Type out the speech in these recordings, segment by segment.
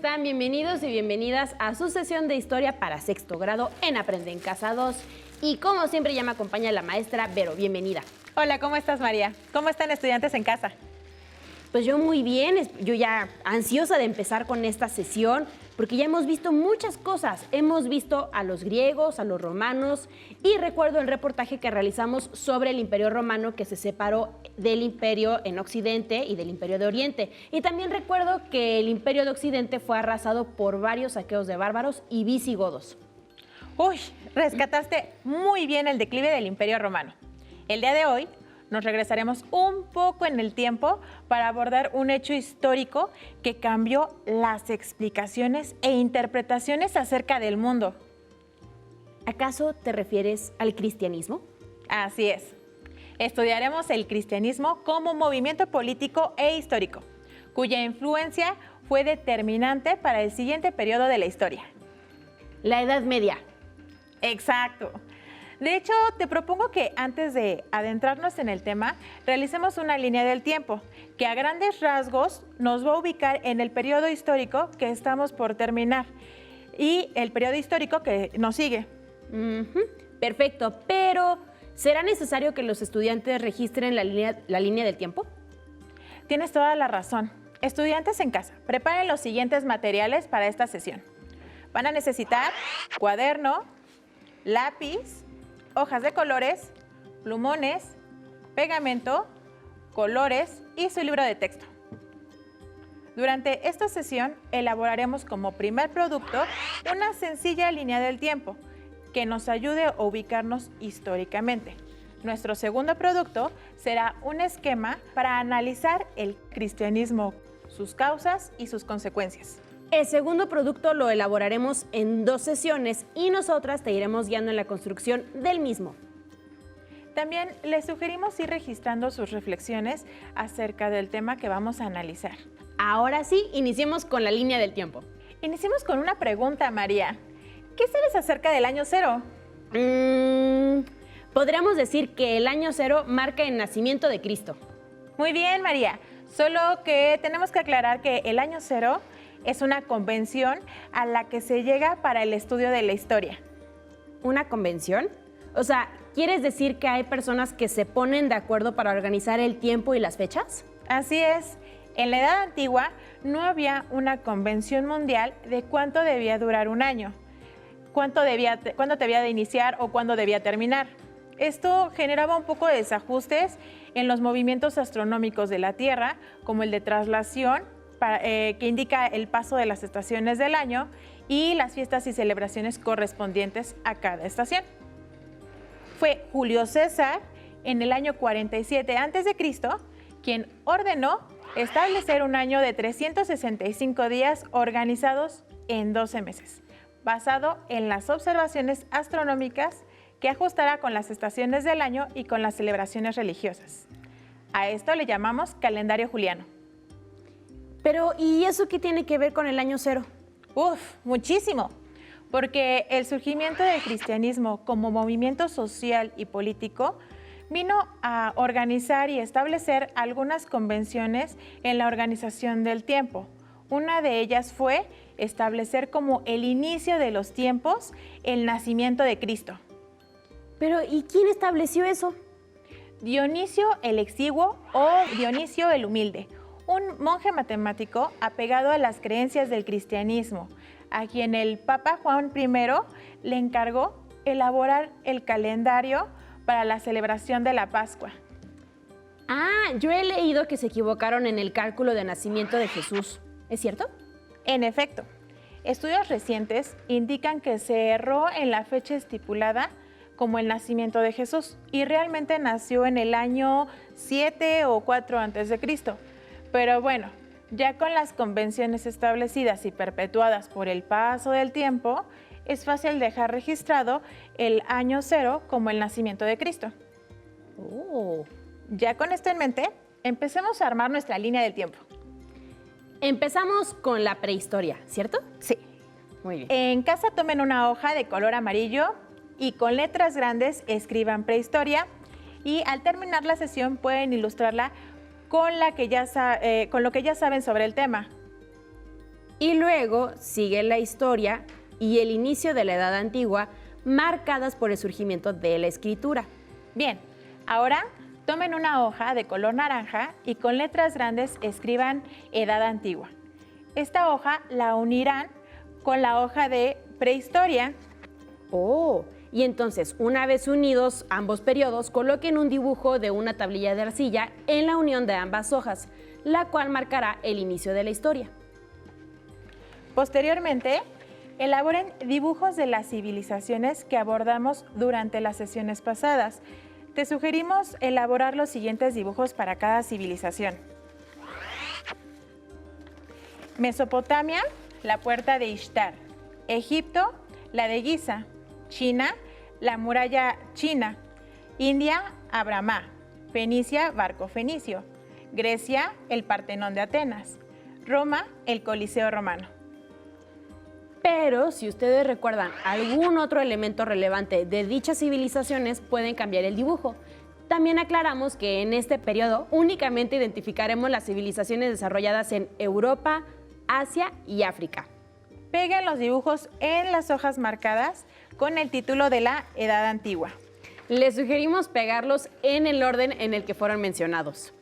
están? Bienvenidos y bienvenidas a su sesión de historia para sexto grado en Aprende en Casa 2. Y como siempre ya me acompaña la maestra Vero, bienvenida. Hola, ¿cómo estás, María? ¿Cómo están estudiantes en casa? Pues yo muy bien, yo ya ansiosa de empezar con esta sesión, porque ya hemos visto muchas cosas. Hemos visto a los griegos, a los romanos, y recuerdo el reportaje que realizamos sobre el Imperio Romano que se separó del Imperio en Occidente y del Imperio de Oriente. Y también recuerdo que el Imperio de Occidente fue arrasado por varios saqueos de bárbaros y visigodos. Uy, rescataste muy bien el declive del Imperio Romano. El día de hoy nos regresaremos un poco en el tiempo para abordar un hecho histórico que cambió las explicaciones e interpretaciones acerca del mundo. ¿Acaso te refieres al cristianismo? Así es. Estudiaremos el cristianismo como movimiento político e histórico, cuya influencia fue determinante para el siguiente periodo de la historia. La Edad Media. Exacto. De hecho, te propongo que antes de adentrarnos en el tema, realicemos una línea del tiempo que a grandes rasgos nos va a ubicar en el periodo histórico que estamos por terminar y el periodo histórico que nos sigue. Perfecto, pero ¿será necesario que los estudiantes registren la línea del tiempo? Tienes toda la razón. Estudiantes en casa, preparen los siguientes materiales para esta sesión. Van a necesitar cuaderno, lápiz, hojas de colores, plumones, pegamento, colores y su libro de texto. Durante esta sesión elaboraremos como primer producto una sencilla línea del tiempo que nos ayude a ubicarnos históricamente. Nuestro segundo producto será un esquema para analizar el cristianismo, sus causas y sus consecuencias. El segundo producto lo elaboraremos en 2 sesiones y nosotras te iremos guiando en la construcción del mismo. También les sugerimos ir registrando sus reflexiones acerca del tema que vamos a analizar. Ahora sí, iniciemos con la línea del tiempo. Iniciemos con una pregunta, María. ¿Qué sabes acerca del año cero? Podríamos decir que el año 0 marca el nacimiento de Cristo. Muy bien, María. Solo que tenemos que aclarar que el año 0 es una convención a la que se llega para el estudio de la historia. ¿Una convención? O sea, ¿quieres decir que hay personas que se ponen de acuerdo para organizar el tiempo y las fechas? Así es. En la Edad Antigua no había una convención mundial de cuánto debía durar un año, cuándo debía de iniciar o cuándo debía terminar. Esto generaba un poco de desajustes en los movimientos astronómicos de la Tierra, como el de traslación, que indica el paso de las estaciones del año y las fiestas y celebraciones correspondientes a cada estación. Fue Julio César, en el año 47 a.C., quien ordenó establecer un año de 365 días organizados en 12 meses, basado en las observaciones astronómicas que ajustará con las estaciones del año y con las celebraciones religiosas. A esto le llamamos calendario juliano. Pero, ¿y eso qué tiene que ver con el año 0? Muchísimo, porque el surgimiento del cristianismo como movimiento social y político vino a organizar y establecer algunas convenciones en la organización del tiempo. Una de ellas fue establecer como el inicio de los tiempos el nacimiento de Cristo. Pero, ¿y quién estableció eso? Dionisio el Exiguo o Dionisio el Humilde, un monje matemático apegado a las creencias del cristianismo, a quien el Papa Juan I le encargó elaborar el calendario para la celebración de la Pascua. Yo he leído que se equivocaron en el cálculo de nacimiento de Jesús. ¿Es cierto? En efecto, estudios recientes indican que se erró en la fecha estipulada como el nacimiento de Jesús y realmente nació en el año 7 o 4 a.C. Pero bueno, ya con las convenciones establecidas y perpetuadas por el paso del tiempo, es fácil dejar registrado el año 0 como el nacimiento de Cristo. Ya con esto en mente, empecemos a armar nuestra línea del tiempo. Empezamos con la prehistoria, ¿cierto? Sí. Muy bien. En casa tomen una hoja de color amarillo y con letras grandes escriban prehistoria y al terminar la sesión pueden ilustrarla con lo que ya saben sobre el tema. Y luego sigue la historia y el inicio de la Edad Antigua, marcadas por el surgimiento de la escritura. Bien, ahora tomen una hoja de color naranja y con letras grandes escriban Edad Antigua. Esta hoja la unirán con la hoja de Prehistoria. Oh, y entonces, una vez unidos ambos periodos, coloquen un dibujo de una tablilla de arcilla en la unión de ambas hojas, la cual marcará el inicio de la historia. Posteriormente, elaboren dibujos de las civilizaciones que abordamos durante las sesiones pasadas. Te sugerimos elaborar los siguientes dibujos para cada civilización. Mesopotamia, la puerta de Ishtar. Egipto, la de Giza. China, la muralla china. India, Abramá. Fenicia, barco fenicio. Grecia, el Partenón de Atenas. Roma, el Coliseo romano. Pero si ustedes recuerdan algún otro elemento relevante de dichas civilizaciones, pueden cambiar el dibujo. También aclaramos que en este periodo únicamente identificaremos las civilizaciones desarrolladas en Europa, Asia y África. Peguen los dibujos en las hojas marcadas con el título de la Edad Antigua. Les sugerimos pegarlos en el orden en el que fueron mencionados.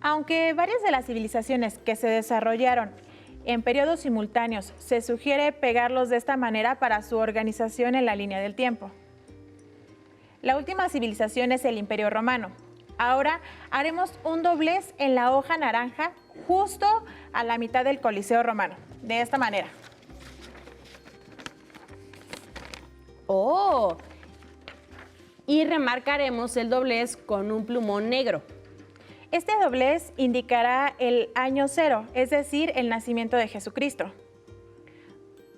Aunque varias de las civilizaciones que se desarrollaron en periodos simultáneos, se sugiere pegarlos de esta manera para su organización en la línea del tiempo. La última civilización es el Imperio Romano. Ahora haremos un doblez en la hoja naranja justo a la mitad del Coliseo romano, de esta manera. ¡Oh! Y remarcaremos el doblez con un plumón negro. Este doblez indicará el año cero, es decir, el nacimiento de Jesucristo.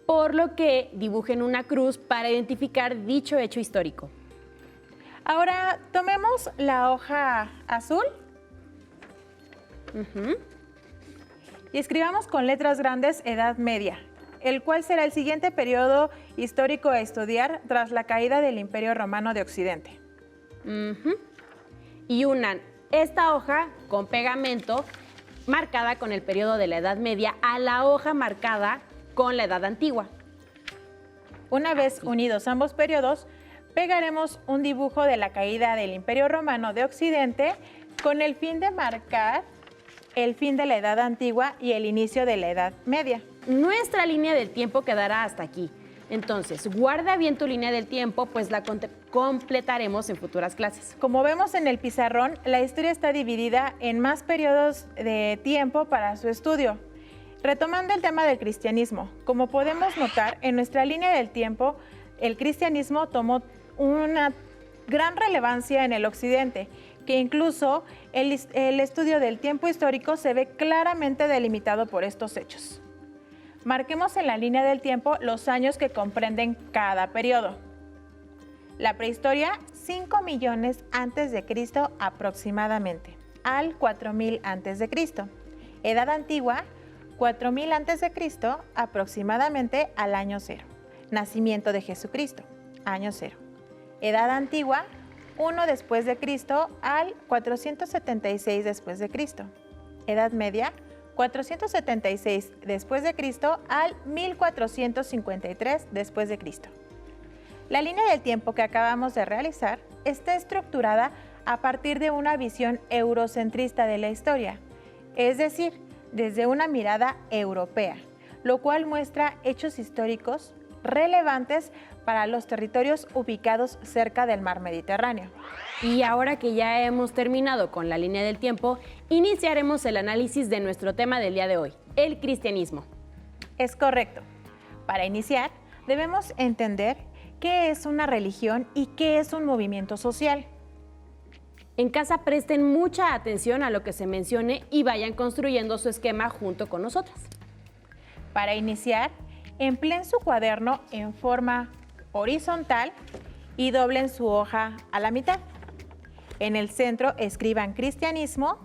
Por lo que dibujen una cruz para identificar dicho hecho histórico. Ahora tomemos la hoja azul y escribamos con letras grandes Edad Media, el cual será el siguiente periodo histórico a estudiar tras la caída del Imperio Romano de Occidente. Y unan esta hoja con pegamento marcada con el periodo de la Edad Media a la hoja marcada con la Edad Antigua. Una vez unidos ambos periodos, pegaremos un dibujo de la caída del Imperio Romano de Occidente con el fin de marcar el fin de la Edad Antigua y el inicio de la Edad Media. Nuestra línea del tiempo quedará hasta aquí. Entonces, guarda bien tu línea del tiempo, pues la completaremos en futuras clases. Como vemos en el pizarrón, la historia está dividida en más periodos de tiempo para su estudio. Retomando el tema del cristianismo, como podemos notar, en nuestra línea del tiempo, el cristianismo tomó una gran relevancia en el occidente, que incluso el estudio del tiempo histórico se ve claramente delimitado por estos hechos. Marquemos en la línea del tiempo los años que comprenden cada periodo. La prehistoria, 5 millones antes de Cristo aproximadamente, al 4000 antes de Cristo. Edad Antigua, 4000 antes de Cristo aproximadamente al año cero. Nacimiento de Jesucristo, año cero. Edad Antigua, 1 después de Cristo al 476 después de Cristo. Edad Media, 476 después de Cristo al 1453 después de Cristo. La línea del tiempo que acabamos de realizar está estructurada a partir de una visión eurocentrista de la historia, es decir, desde una mirada europea, lo cual muestra hechos históricos relevantes para los territorios ubicados cerca del mar Mediterráneo. Y ahora que ya hemos terminado con la línea del tiempo, iniciaremos el análisis de nuestro tema del día de hoy, el cristianismo. Es correcto. Para iniciar, debemos entender qué es una religión y qué es un movimiento social. En casa presten mucha atención a lo que se mencione y vayan construyendo su esquema junto con nosotras. Para iniciar, empleen su cuaderno en forma horizontal y doblen su hoja a la mitad. En el centro escriban cristianismo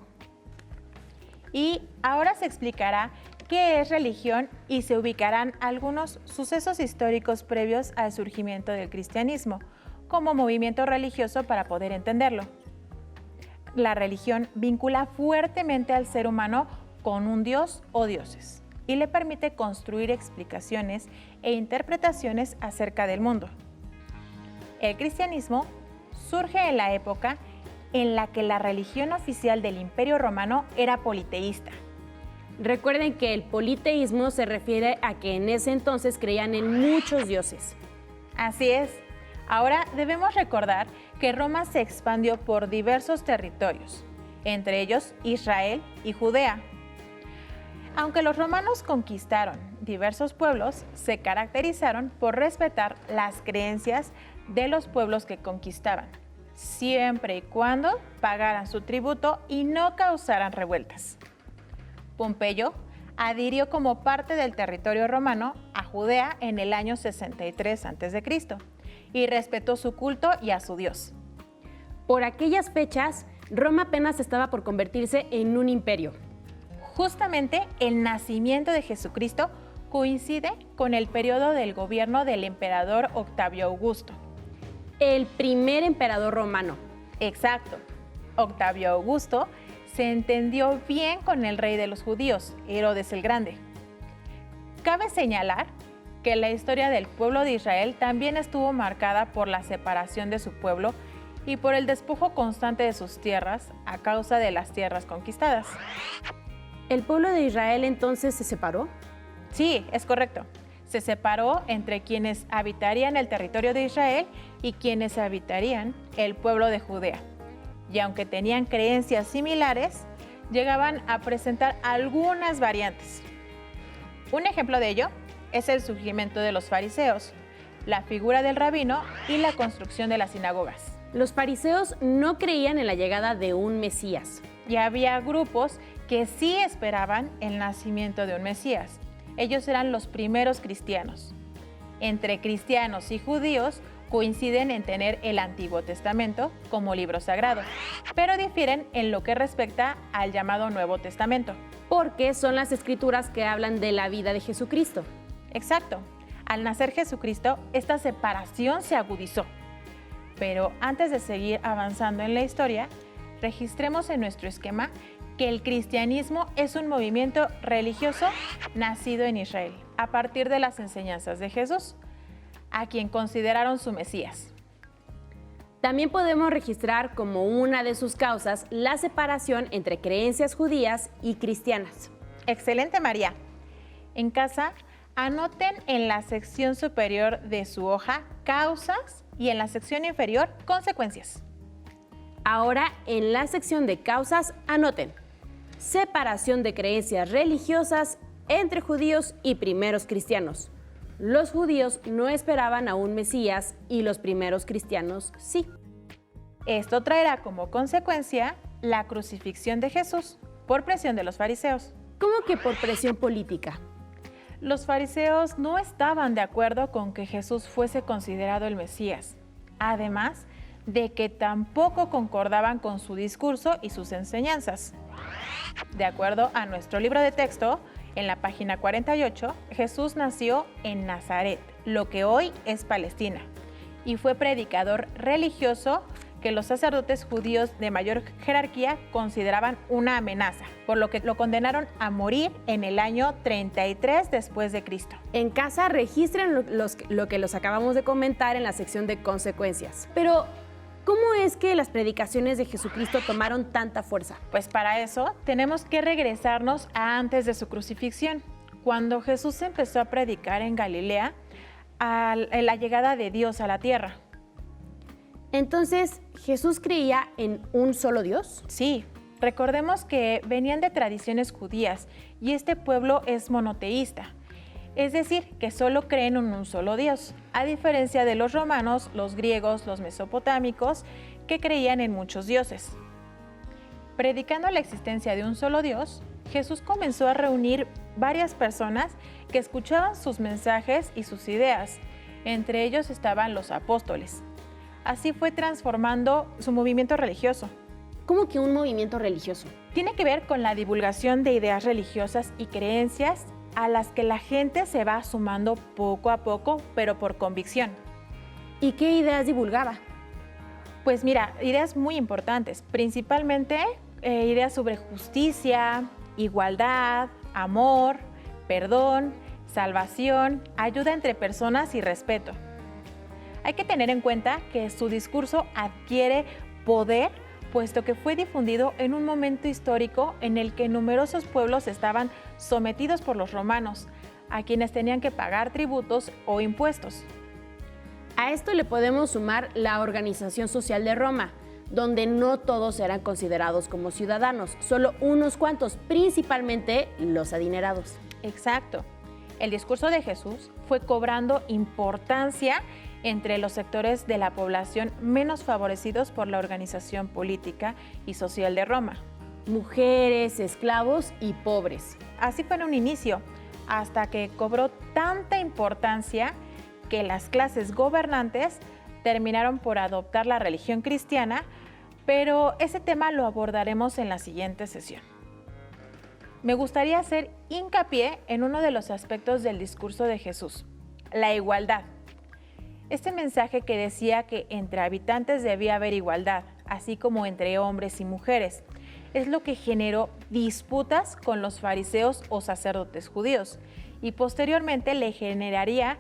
y ahora se explicará qué es religión y se ubicarán algunos sucesos históricos previos al surgimiento del cristianismo como movimiento religioso para poder entenderlo. La religión vincula fuertemente al ser humano con un dios o dioses. y le permite construir explicaciones e interpretaciones acerca del mundo. El cristianismo surge en la época en la que la religión oficial del Imperio Romano era politeísta. Recuerden que el politeísmo se refiere a que en ese entonces creían en muchos dioses. Así es. Ahora debemos recordar que Roma se expandió por diversos territorios, entre ellos Israel y Judea. Aunque los romanos conquistaron diversos pueblos, se caracterizaron por respetar las creencias de los pueblos que conquistaban, siempre y cuando pagaran su tributo y no causaran revueltas. Pompeyo adhirió como parte del territorio romano a Judea en el año 63 a.C. y respetó su culto y a su Dios. Por aquellas fechas, Roma apenas estaba por convertirse en un imperio. Justamente el nacimiento de Jesucristo coincide con el periodo del gobierno del emperador Octavio Augusto. El primer emperador romano. Exacto. Octavio Augusto se entendió bien con el rey de los judíos, Herodes el Grande. Cabe señalar que la historia del pueblo de Israel también estuvo marcada por la separación de su pueblo y por el despojo constante de sus tierras a causa de las tierras conquistadas. ¿El pueblo de Israel entonces se separó? Sí, es correcto. Se separó entre quienes habitarían el territorio de Israel y quienes habitarían el pueblo de Judea. Y aunque tenían creencias similares, llegaban a presentar algunas variantes. Un ejemplo de ello es el surgimiento de los fariseos, la figura del rabino y la construcción de las sinagogas. Los fariseos no creían en la llegada de un Mesías. Y había grupos que sí esperaban el nacimiento de un Mesías. Ellos eran los primeros cristianos. Entre cristianos y judíos coinciden en tener el Antiguo Testamento como libro sagrado, pero difieren en lo que respecta al llamado Nuevo Testamento. Porque son las escrituras que hablan de la vida de Jesucristo. Exacto. Al nacer Jesucristo, esta separación se agudizó. Pero antes de seguir avanzando en la historia, registremos en nuestro esquema que el cristianismo es un movimiento religioso nacido en Israel, a partir de las enseñanzas de Jesús, a quien consideraron su Mesías. También podemos registrar como una de sus causas la separación entre creencias judías y cristianas. Excelente, María. En casa, anoten en la sección superior de su hoja causas y en la sección inferior consecuencias. Ahora, en la sección de causas, anoten separación de creencias religiosas entre judíos y primeros cristianos. Los judíos no esperaban a un Mesías y los primeros cristianos sí. Esto traerá como consecuencia la crucifixión de Jesús por presión de los fariseos. ¿Cómo que por presión política? Los fariseos no estaban de acuerdo con que Jesús fuese considerado el Mesías, además de que tampoco concordaban con su discurso y sus enseñanzas. De acuerdo a nuestro libro de texto, en la página 48, Jesús nació en Nazaret, lo que hoy es Palestina, y fue predicador religioso que los sacerdotes judíos de mayor jerarquía consideraban una amenaza, por lo que lo condenaron a morir en el año 33 después de Cristo. En casa registren lo que los acabamos de comentar en la sección de consecuencias. Pero, ¿cómo es que las predicaciones de Jesucristo tomaron tanta fuerza? Pues para eso tenemos que regresarnos a antes de su crucifixión, cuando Jesús empezó a predicar en Galilea a la llegada de Dios a la tierra. Entonces, ¿Jesús creía en un solo Dios? Sí, recordemos que venían de tradiciones judías y este pueblo es monoteísta, es decir, que solo creen en un solo Dios, a diferencia de los romanos, los griegos, los mesopotámicos, que creían en muchos dioses. Predicando la existencia de un solo Dios, Jesús comenzó a reunir varias personas que escuchaban sus mensajes y sus ideas. Entre ellos estaban los apóstoles. Así fue transformando su movimiento religioso. ¿Cómo que un movimiento religioso? Tiene que ver con la divulgación de ideas religiosas y creencias a las que la gente se va sumando poco a poco, pero por convicción. ¿Y qué ideas divulgaba? Pues mira, ideas muy importantes, principalmente ideas sobre justicia, igualdad, amor, perdón, salvación, ayuda entre personas y respeto. Hay que tener en cuenta que su discurso adquiere poder puesto que fue difundido en un momento histórico en el que numerosos pueblos estaban sometidos por los romanos, a quienes tenían que pagar tributos o impuestos. A esto le podemos sumar la organización social de Roma, donde no todos eran considerados como ciudadanos, solo unos cuantos, principalmente los adinerados. Exacto. El discurso de Jesús fue cobrando importancia entre los sectores de la población menos favorecidos por la organización política y social de Roma. Mujeres, esclavos y pobres. Así fue en un inicio, hasta que cobró tanta importancia que las clases gobernantes terminaron por adoptar la religión cristiana, pero ese tema lo abordaremos en la siguiente sesión. Me gustaría hacer hincapié en uno de los aspectos del discurso de Jesús, la igualdad. Este mensaje que decía que entre habitantes debía haber igualdad, así como entre hombres y mujeres, es lo que generó disputas con los fariseos o sacerdotes judíos y posteriormente le generaría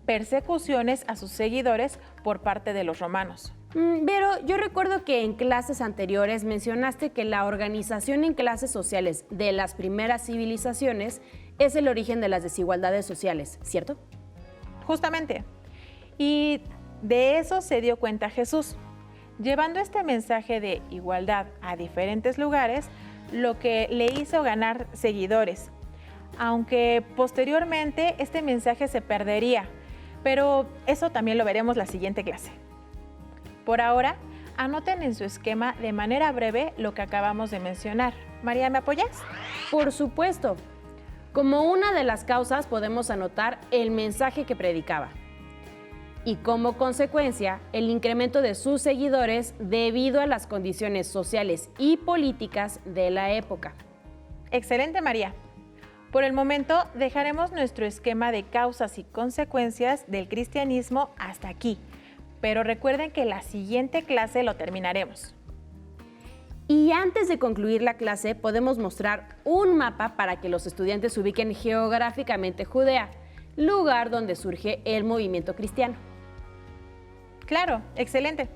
persecuciones a sus seguidores por parte de los romanos. Pero yo recuerdo que en clases anteriores mencionaste que la organización en clases sociales de las primeras civilizaciones es el origen de las desigualdades sociales, ¿cierto? Justamente. Y de eso se dio cuenta Jesús, llevando este mensaje de igualdad a diferentes lugares, lo que le hizo ganar seguidores. Aunque posteriormente este mensaje se perdería, pero eso también lo veremos la siguiente clase. Por ahora, anoten en su esquema de manera breve lo que acabamos de mencionar. María, ¿me apoyas? Por supuesto. Como una de las causas podemos anotar el mensaje que predicaba y como consecuencia el incremento de sus seguidores debido a las condiciones sociales y políticas de la época. Excelente, María. Por el momento dejaremos nuestro esquema de causas y consecuencias del cristianismo hasta aquí, pero recuerden que la siguiente clase lo terminaremos. Y antes de concluir la clase podemos mostrar un mapa para que los estudiantes ubiquen geográficamente Judea, lugar donde surge el movimiento cristiano. Claro, excelente.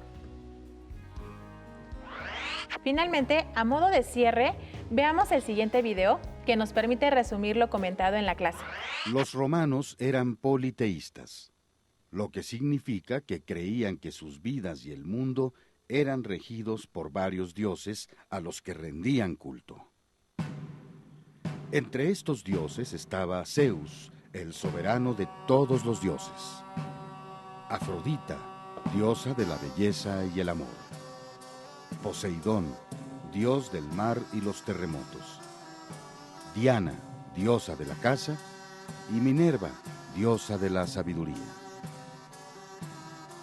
Finalmente, a modo de cierre, veamos el siguiente video que nos permite resumir lo comentado en la clase. Los romanos eran politeístas, lo que significa que creían que sus vidas y el mundo eran regidos por varios dioses a los que rendían culto. Entre estos dioses estaba Zeus, el soberano de todos los dioses; Afrodita, diosa de la belleza y el amor; Poseidón, dios del mar y los terremotos; Diana, diosa de la caza; y Minerva, diosa de la sabiduría.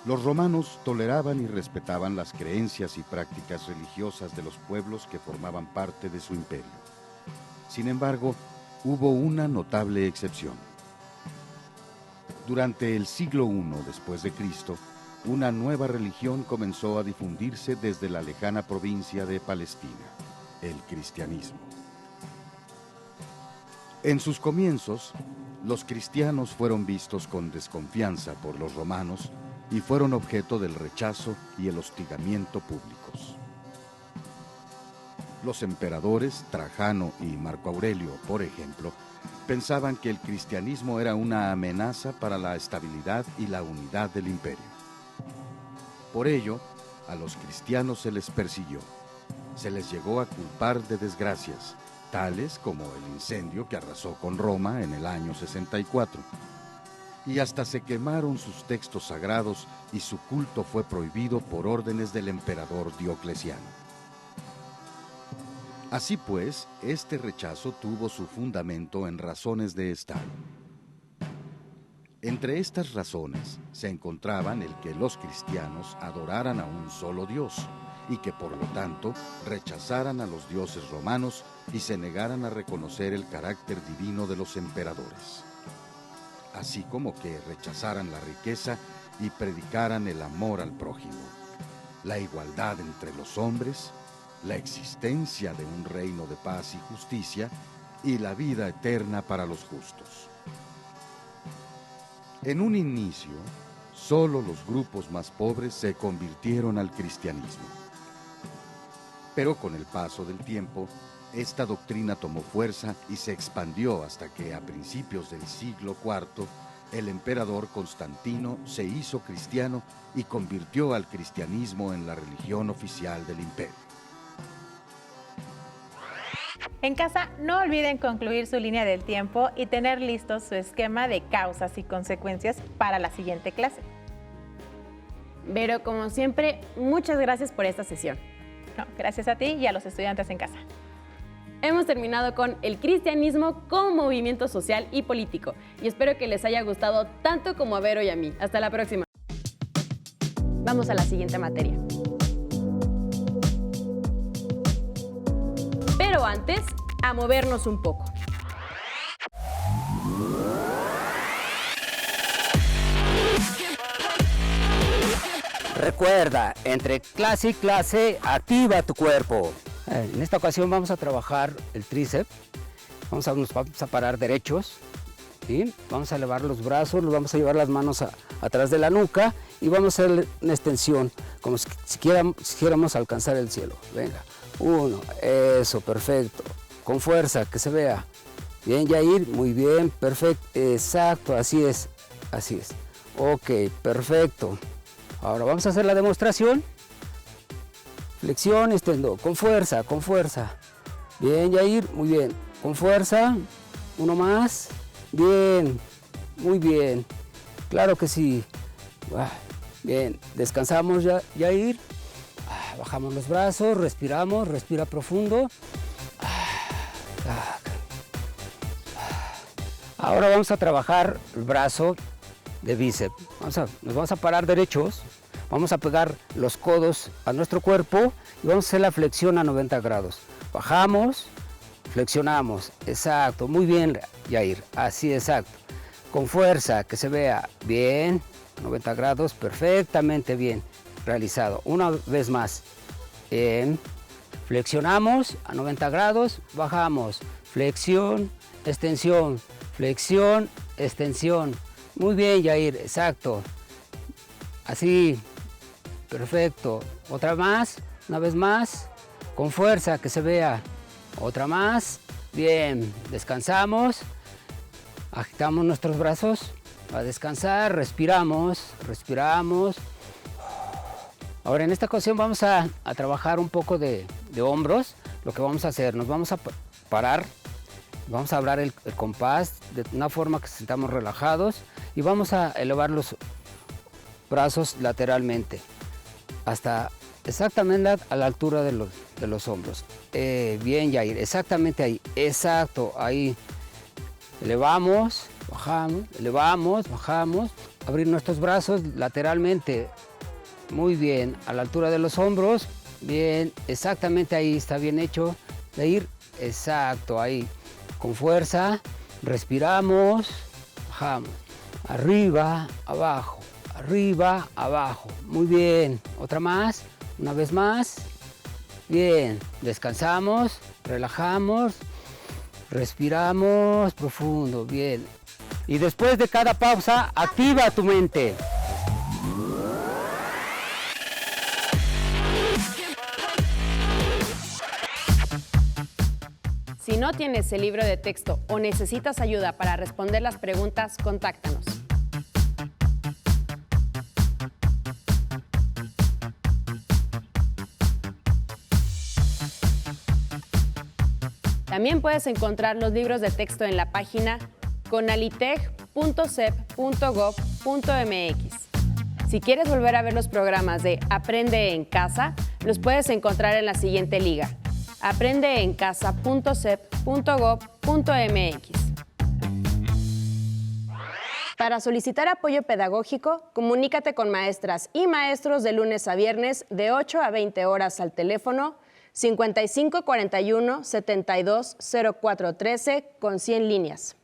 Los romanos toleraban y respetaban las creencias y prácticas religiosas de los pueblos que formaban parte de su imperio. Sin embargo, hubo una notable excepción. Durante el siglo I después de Cristo, una nueva religión comenzó a difundirse desde la lejana provincia de Palestina, el cristianismo. En sus comienzos, los cristianos fueron vistos con desconfianza por los romanos y fueron objeto del rechazo y el hostigamiento públicos. Los emperadores Trajano y Marco Aurelio, por ejemplo, pensaban que el cristianismo era una amenaza para la estabilidad y la unidad del imperio. Por ello, a los cristianos se les persiguió. Se les llegó a culpar de desgracias, tales como el incendio que arrasó con Roma en el año 64. Y hasta se quemaron sus textos sagrados y su culto fue prohibido por órdenes del emperador Diocleciano. Así pues, este rechazo tuvo su fundamento en razones de Estado. Entre estas razones se encontraban el que los cristianos adoraran a un solo Dios y que por lo tanto rechazaran a los dioses romanos y se negaran a reconocer el carácter divino de los emperadores, así como que rechazaran la riqueza y predicaran el amor al prójimo, la igualdad entre los hombres, la existencia de un reino de paz y justicia y la vida eterna para los justos. En un inicio, solo los grupos más pobres se convirtieron al cristianismo. Pero con el paso del tiempo, esta doctrina tomó fuerza y se expandió hasta que a principios del siglo IV, el emperador Constantino se hizo cristiano y convirtió al cristianismo en la religión oficial del imperio. En casa, no olviden concluir su línea del tiempo y tener listo su esquema de causas y consecuencias para la siguiente clase. Vero, como siempre, muchas gracias por esta sesión. No, gracias a ti y a los estudiantes en casa. Hemos terminado con el cristianismo como movimiento social y político y espero que les haya gustado tanto como a Vero y a mí. Hasta la próxima. Vamos a la siguiente materia. Pero antes, a movernos un poco. Recuerda, entre clase y clase, activa tu cuerpo. En esta ocasión vamos a trabajar el tríceps. Nos vamos a parar derechos. ¿Sí? Vamos a elevar los brazos, nos vamos a llevar las manos atrás de la nuca y vamos a hacer una extensión, como si quisiéramos alcanzar el cielo. Venga, 1, eso, perfecto. Con fuerza, que se vea. Bien, Yair, muy bien, perfecto, exacto, así es. Ok, perfecto. Ahora vamos a hacer la demostración. Flexión, extendo, con fuerza. Bien, Yair, muy bien. Con fuerza, uno más. Bien, muy bien. Claro que sí. Bien, descansamos, Yair. Bajamos los brazos, respiramos, respira profundo. Ahora vamos a trabajar el brazo de bíceps. Nos vamos a parar derechos, vamos a pegar los codos a nuestro cuerpo y vamos a hacer la flexión a 90 grados. Bajamos, flexionamos, exacto, muy bien, Yair, así exacto. Con fuerza, que se vea bien, 90 grados, perfectamente bien realizado. Una vez más, bien, flexionamos a 90 grados, bajamos, flexión, extensión, flexión, extensión. Muy bien, Yair, exacto. Así, perfecto. Otra más, una vez más, con fuerza, que se vea. Otra más, bien, descansamos, agitamos nuestros brazos a descansar, respiramos. Ahora en esta ocasión vamos a trabajar un poco de hombros. Lo que vamos a hacer, nos vamos a parar, vamos a hablar el compás de una forma que sintamos relajados y vamos a elevar los brazos lateralmente hasta exactamente a la altura de los hombros. Bien, Yair, exactamente ahí, exacto, ahí. Elevamos, bajamos, abrir nuestros brazos lateralmente. Muy bien, a la altura de los hombros. Bien, exactamente ahí, está bien hecho. Yair, exacto, ahí. Con fuerza, respiramos, bajamos. Arriba, abajo. Muy bien, otra más, una vez más. Bien, descansamos, relajamos, respiramos profundo, bien. Y después de cada pausa, activa tu mente. Si no tienes el libro de texto o necesitas ayuda para responder las preguntas, contáctanos. También puedes encontrar los libros de texto en la página conalitech.cep.gov.mx. Si quieres volver a ver los programas de Aprende en Casa, los puedes encontrar en la siguiente liga: aprendeencasa.cep.gov.mx. Para solicitar apoyo pedagógico, comunícate con maestras y maestros de lunes a viernes de 8 a 20 horas al teléfono 55 41 72 04 13 con 100 líneas.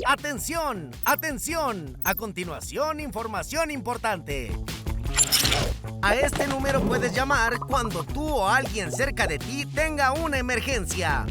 ¡Atención! ¡Atención! A continuación, información importante. A este número puedes llamar cuando tú o alguien cerca de ti tenga una emergencia.